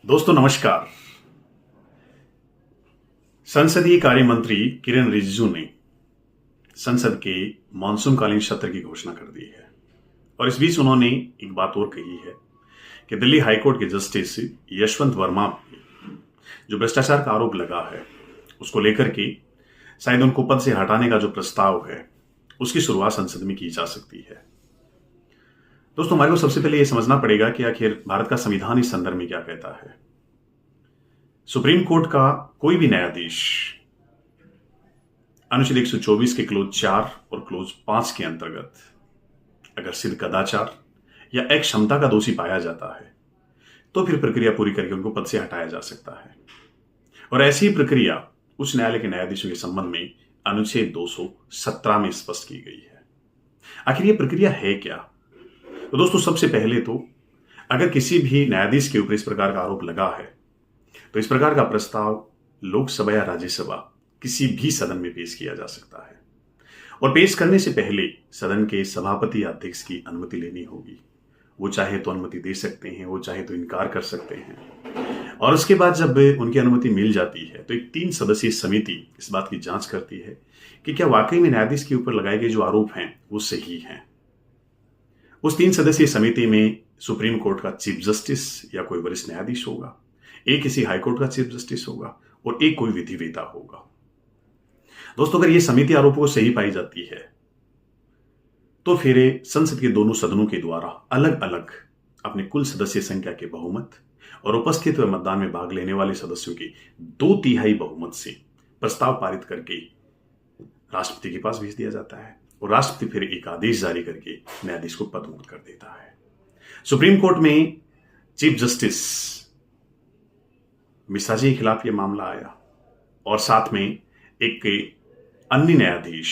दोस्तों नमस्कार। संसदीय कार्य मंत्री किरेन रिजिजू ने संसद के मानसूनकालीन सत्र की घोषणा कर दी है और इस बीच उन्होंने एक बात और कही है कि दिल्ली हाईकोर्ट के जस्टिस यशवंत वर्मा पे जो भ्रष्टाचार का आरोप लगा है उसको लेकर के शायद उनको पद से हटाने का जो प्रस्ताव है उसकी शुरुआत संसद में की जा सकती है। दोस्तों हमारे को सबसे पहले यह समझना पड़ेगा कि आखिर भारत का संविधान इस संदर्भ में क्या कहता है। सुप्रीम कोर्ट का कोई भी न्यायाधीश अनुच्छेद 124 के क्लोज 4 और क्लोज 5 के अंतर्गत अगर सिद्ध कदाचार या अक्षमता का दोषी पाया जाता है तो फिर प्रक्रिया पूरी करके उनको पद से हटाया जा सकता है और ऐसी प्रक्रिया उच्च न्यायालय के न्यायाधीशों के संबंध में अनुच्छेद 217 में स्पष्ट की गई है। आखिर यह प्रक्रिया है क्या? तो दोस्तों सबसे पहले तो अगर किसी भी न्यायाधीश के ऊपर इस प्रकार का आरोप लगा है तो इस प्रकार का प्रस्ताव लोकसभा या राज्यसभा किसी भी सदन में पेश किया जा सकता है और पेश करने से पहले सदन के सभापति या अध्यक्ष की अनुमति लेनी होगी। वो चाहे तो अनुमति दे सकते हैं, वो चाहे तो इनकार कर सकते हैं और उसके बाद जब उनकी अनुमति मिल जाती है तो एक 3 सदस्यीय समिति इस बात की जांच करती है कि क्या वाकई में न्यायाधीश के ऊपर लगाए गए जो आरोप हैं वो सही हैं। उस 3 सदस्यीय समिति में सुप्रीम कोर्ट का चीफ जस्टिस या कोई वरिष्ठ न्यायाधीश होगा, एक किसी हाईकोर्ट का चीफ जस्टिस होगा और एक कोई विधिवेत्ता होगा। दोस्तों अगर यह समिति आरोपों को सही पाई जाती है तो फिर संसद के दोनों सदनों के द्वारा अलग अलग अपने कुल सदस्य संख्या के बहुमत और उपस्थित व मतदान में भाग लेने वाले सदस्यों के 2/3 बहुमत से प्रस्ताव पारित करके राष्ट्रपति के पास भेज दिया जाता है और राष्ट्रपति फिर एक आदेश जारी करके न्यायाधीश को पदमुक्त कर देता है। सुप्रीम कोर्ट में चीफ जस्टिस मिश्रा जी के खिलाफ यह मामला आया और साथ में एक अन्य न्यायाधीश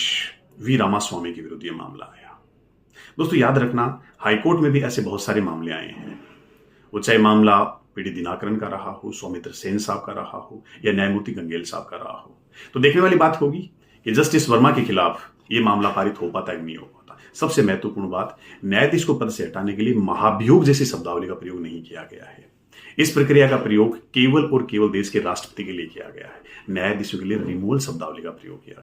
वी रामास्वामी के विरुद्ध यह मामला आया। दोस्तों याद रखना हाईकोर्ट में भी ऐसे बहुत सारे मामले आए हैं, वो चाहे मामला पीडी दिनाकरन का रहा हो, सौमित्र सेन साहब का रहा हो या न्यायमूर्ति गंगेल साहब का रहा हो। तो देखने वाली बात होगी कि जस्टिस वर्मा के खिलाफ यह मामला पारित हो पाता है कि नहीं हो पाता। सबसे महत्वपूर्ण बात, न्यायाधीश को पद से हटाने के लिए महाभियोग जैसी शब्दावली का प्रयोग नहीं किया गया है। इस प्रक्रिया का प्रयोग केवल और केवल देश के राष्ट्रपति के लिए किया गया है। न्यायाधीशों के लिए रिमूवल शब्दावली का प्रयोग किया